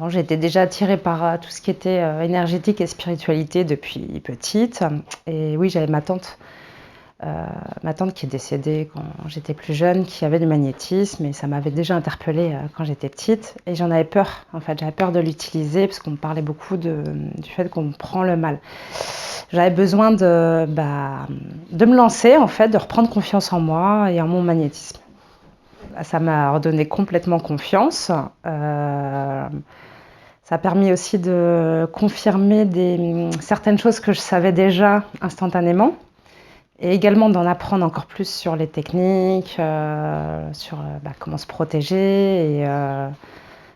Bon, j'étais déjà attirée par tout ce qui était énergétique et spiritualité depuis petite. Et oui, j'avais ma tante qui est décédée quand j'étais plus jeune, qui avait du magnétisme, et ça m'avait déjà interpellée quand j'étais petite. Et j'en avais peur, en fait, j'avais peur de l'utiliser, parce qu'on me parlait beaucoup du fait qu'on me prend le mal. J'avais besoin de me lancer, en fait, de reprendre confiance en moi et en mon magnétisme. Ça m'a redonné complètement confiance. Ça a permis aussi de confirmer certaines choses que je savais déjà instantanément, et également d'en apprendre encore plus sur les techniques, sur comment se protéger. Et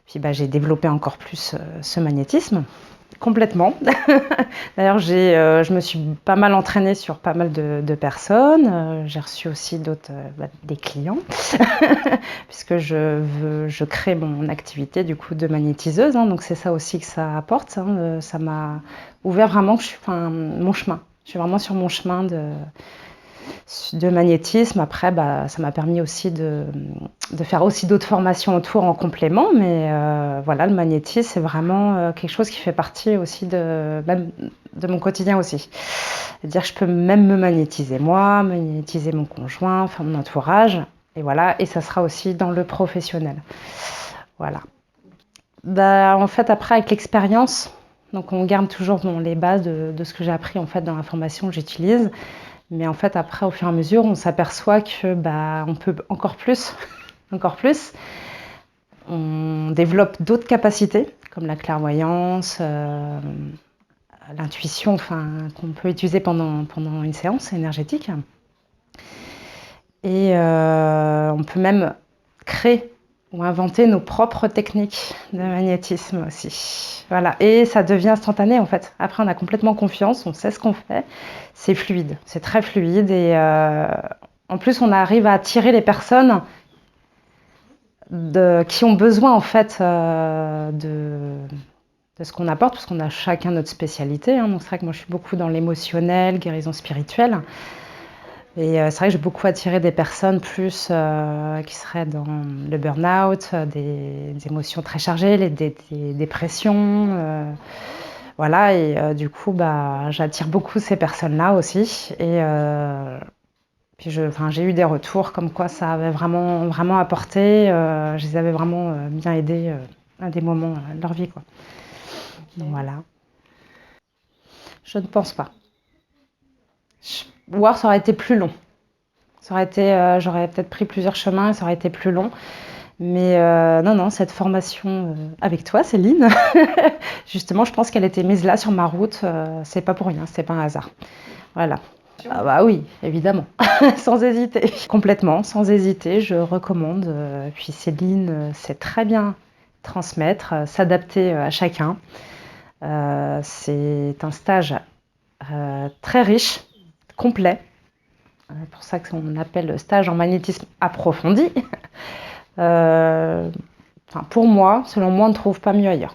puis j'ai développé encore plus ce magnétisme, complètement. D'ailleurs, je me suis pas mal entraînée sur pas mal de personnes. J'ai reçu aussi des clients, puisque je crée mon activité du coup de magnétiseuse. Donc c'est ça aussi que ça apporte. Ça m'a ouvert vraiment mon chemin. Je suis vraiment sur mon chemin de magnétisme. Après, ça m'a permis aussi de faire aussi d'autres formations autour en complément. Mais voilà, le magnétisme, c'est vraiment quelque chose qui fait partie aussi même de mon quotidien aussi. C'est-à-dire que je peux même me magnétiser moi, magnétiser mon conjoint, enfin mon entourage. Et voilà, et ça sera aussi dans le professionnel. Voilà. En fait, après, avec l'expérience, donc on garde toujours les bases de ce que j'ai appris en fait dans la formation que j'utilise. Mais en fait, après, au fur et à mesure, on s'aperçoit que on peut encore plus, encore plus. On développe d'autres capacités, comme la clairvoyance, l'intuition, qu'on peut utiliser pendant une séance énergétique. Et on peut même créer ou inventer nos propres techniques de magnétisme aussi. Voilà. Et ça devient instantané en fait. Après, on a complètement confiance, on sait ce qu'on fait. C'est fluide, c'est très fluide. Et en plus, on arrive à attirer les personnes qui ont besoin en fait de ce qu'on apporte, parce qu'on a chacun notre spécialité. Donc c'est vrai que moi, je suis beaucoup dans l'émotionnel, guérison spirituelle. Et c'est vrai que j'ai beaucoup attiré des personnes plus qui seraient dans le burn-out, des émotions très chargées, des dépressions. Voilà, et du coup, j'attire beaucoup ces personnes-là aussi. Et puis j'ai eu des retours comme quoi ça avait vraiment, vraiment apporté. Je les avais vraiment bien aidés à des moments de leur vie, quoi. Donc voilà. Je ne pense pas. Ou alors ça aurait été plus long. J'aurais peut-être pris plusieurs chemins et ça aurait été plus long. Mais non, cette formation avec toi, Céline, justement, je pense qu'elle était mise là sur ma route. C'est pas pour rien, c'est pas un hasard. Voilà. Ah bah oui, évidemment, sans hésiter. Complètement, sans hésiter, je recommande. Puis Céline sait très bien transmettre, s'adapter à chacun. C'est un stage très riche, complet. C'est pour ça qu'on appelle stage en magnétisme approfondi. Pour moi, selon moi, on ne trouve pas mieux ailleurs.